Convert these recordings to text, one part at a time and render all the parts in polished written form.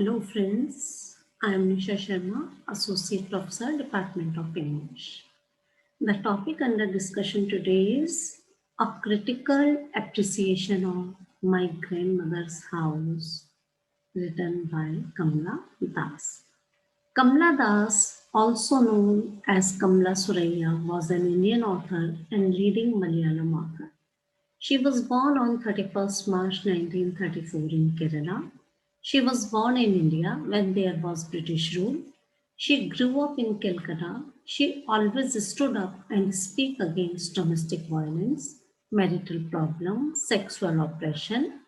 Hello friends, I am Nisha Sharma, Associate Professor, Department of English. The topic under discussion today is a critical appreciation of my grandmother's house, written by Kamla Das. Kamla Das, also known as Kamla Suraya, was an Indian author and leading Malayalam author. She was born on 31st March 1934 in Kerala. She was born in India when there was British rule. She grew up in Calcutta. She always stood up and spoke against domestic violence, marital problems, sexual oppression,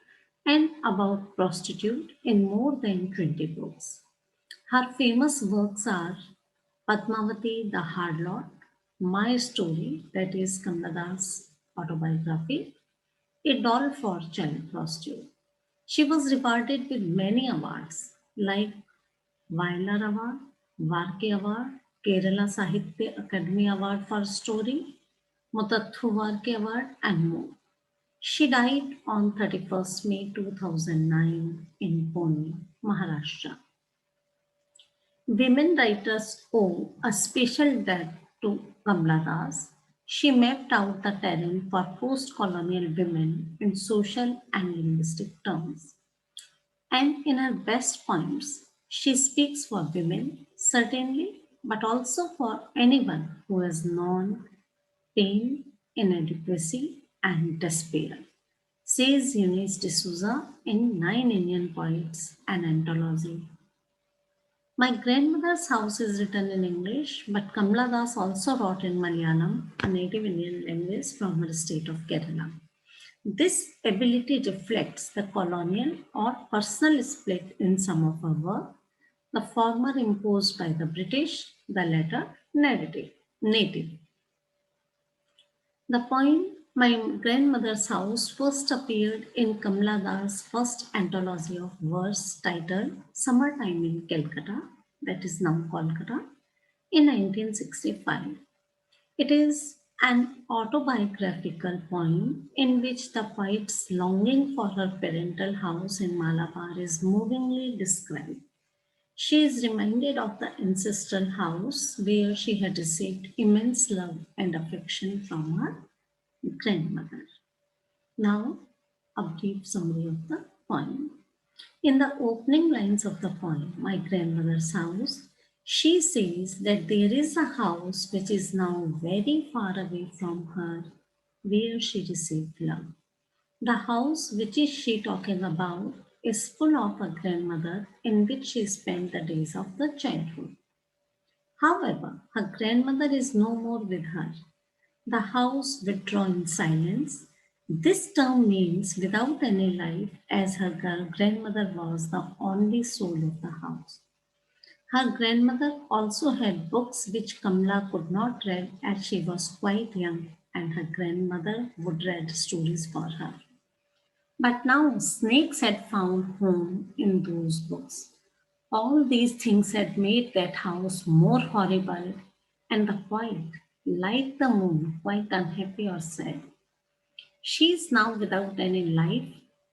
and about prostitute in more than 20 books. Her famous works are Padmavati the Harlot, My Story, that is Kamlada's autobiography, a doll for child prostitute. She was rewarded with many awards like Vailar Award, Varke Award, Kerala Sahitya Academy Award for Story, Mutathu Varke Award, and more. She died on 31st May 2009 in Pune, Maharashtra. Women writers owe a special debt to Kamla Das. She mapped out the terrain for post-colonial women in social and linguistic terms. And in her best poems, she speaks for women, certainly, but also for anyone who has known pain, inadequacy, and despair, says Eunice D'Souza in Nine Indian Poets, an anthology. My grandmother's house is written in English, but Kamla Das also wrote in Malayalam, a native Indian language from her state of Kerala. This ability reflects the colonial or personal split in some of her work, the former imposed by the British, the latter native. The poem My Grandmother's House first appeared in Kamla Das' first anthology of verse titled Summertime in Calcutta, that is now Kolkata, in 1965. It is an autobiographical poem in which the poet's longing for her parental house in Malabar is movingly described. She is reminded of the ancestral house where she had received immense love and affection from her grandmother. Now, a brief summary of the poem. In the opening lines of the poem, My Grandmother's House, she says that there is a house which is now very far away from her where she received love. The house which is she talking about is full of a grandmother in which she spent the days of the childhood. However, her grandmother is no more with her. The house withdraw in silence. This term means without any life, as her grandmother was the only soul of the house. Her grandmother also had books which Kamla could not read as she was quite young, and her grandmother would read stories for her. But now snakes had found home in those books. All these things had made that house more horrible, and the poet, like the moon, quite unhappy or sad. She is now without any life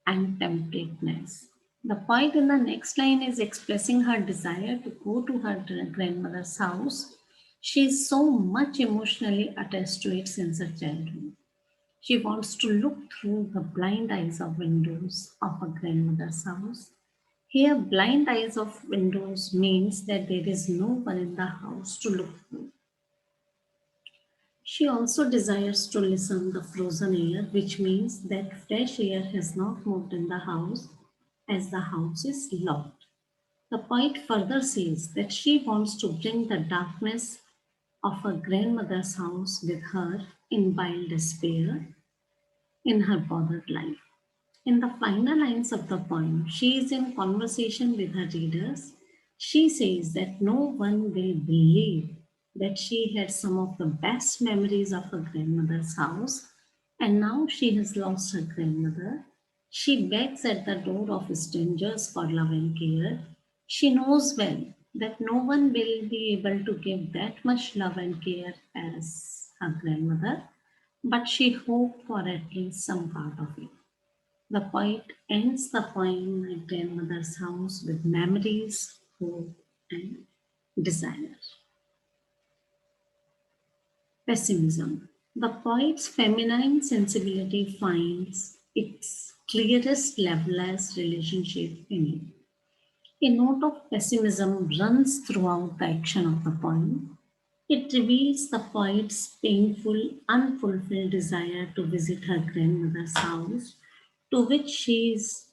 and temperameness. The poet in the next line is expressing her desire to go to her grandmother's house. She is so much emotionally attached to it since her childhood. She wants to look through the blind eyes of windows of her grandmother's house. Here, blind eyes of windows means that there is no one in the house to look through. She also desires to listen the frozen air, which means that fresh air has not moved in the house as the house is locked. The poet further says that she wants to bring the darkness of her grandmother's house with her in wild despair in her bothered life. In the final lines of the poem, she is in conversation with her readers. She says that no one will believe that she had some of the best memories of her grandmother's house, and now she has lost her grandmother. She begs at the door of strangers for love and care. She knows well that no one will be able to give that much love and care as her grandmother, but she hoped for at least some part of it. The poet ends the poem My Grandmother's House with memories, hope, and desire. Pessimism. The poet's feminine sensibility finds its clearest level as relationship in it. A note of pessimism runs throughout the action of the poem. It reveals the poet's painful, unfulfilled desire to visit her grandmother's house, to which she is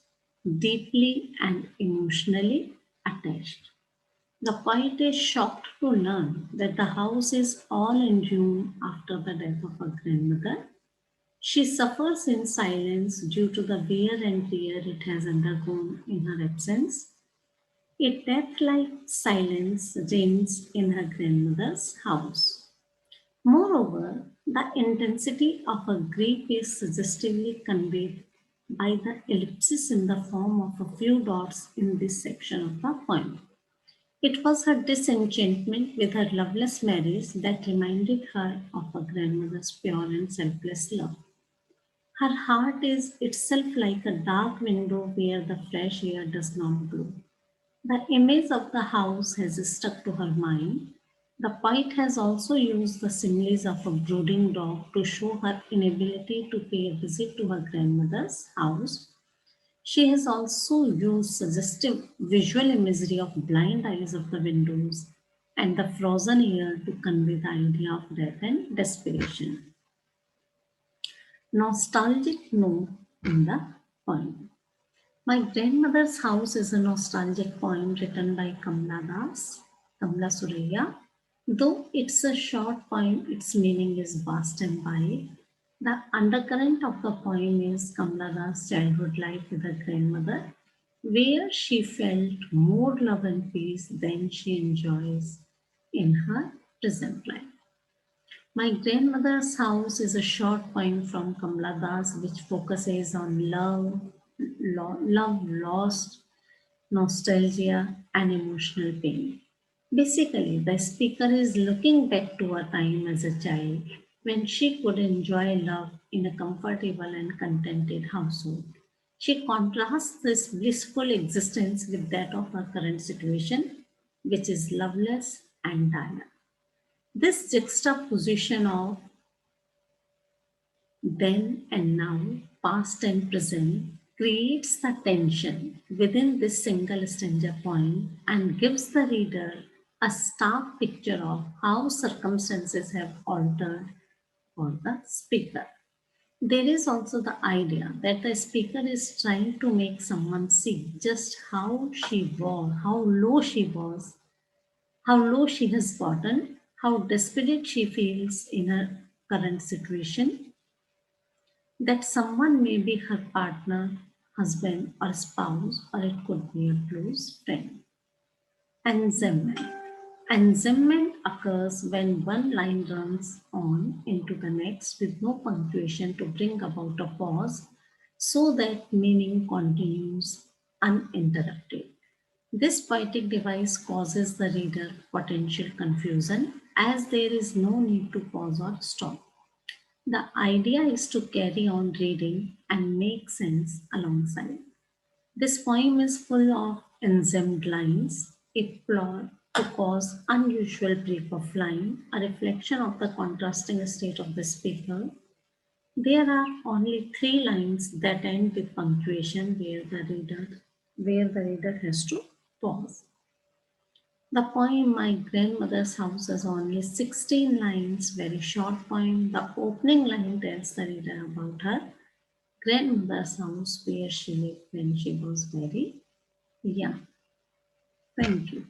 deeply and emotionally attached. The poet is shocked to learn that the house is all in ruin after the death of her grandmother. She suffers in silence due to the wear and tear it has undergone in her absence. A death like silence reigns in her grandmother's house. Moreover, the intensity of her grief is suggestively conveyed by the ellipsis in the form of a few dots in this section of the poem. It was her disenchantment with her loveless marriage that reminded her of her grandmother's pure and selfless love. Her heart is itself like a dark window where the fresh air does not blow. The image of the house has stuck to her mind. The poet has also used the similes of a brooding dog to show her inability to pay a visit to her grandmother's house. She has also used suggestive visual imagery of blind eyes of the windows and the frozen air to convey the idea of death and desperation. Nostalgic note in the poem. My grandmother's house is a nostalgic poem written by Kamla Surya. Though it's a short poem, its meaning is vast and wide. The undercurrent of the poem is Kamla Das' childhood life with her grandmother, where she felt more love and peace than she enjoys in her present life. My grandmother's house is a short poem from Kamla Das which focuses on love lost, nostalgia, and emotional pain. Basically, the speaker is looking back to her time as a child when she could enjoy love in a comfortable and contented household. She contrasts this blissful existence with that of her current situation, which is loveless and dire. This juxtaposition of then and now, past and present, creates the tension within this single stanza poem and gives the reader a stark picture of how circumstances have altered for the speaker. There is also the idea that the speaker is trying to make someone see just how she was, how low she has gotten, how desperate she feels in her current situation, that someone may be her partner, husband, or spouse, or it could be a close friend. Enzyment. Enzyment occurs when one line runs on into the next with no punctuation to bring about a pause so that meaning continues uninterrupted. This poetic device causes the reader potential confusion as there is no need to pause or stop. The idea is to carry on reading and make sense alongside. This poem is full of enzymed lines, a plot to cause unusual break of line, a reflection of the contrasting state of the speaker. There are only three lines that end with punctuation where the reader has to pause. The poem My Grandmother's House has only 16 lines, very short poem. The opening line tells the reader about her grandmother's house where she lived when she was very young. Thank you.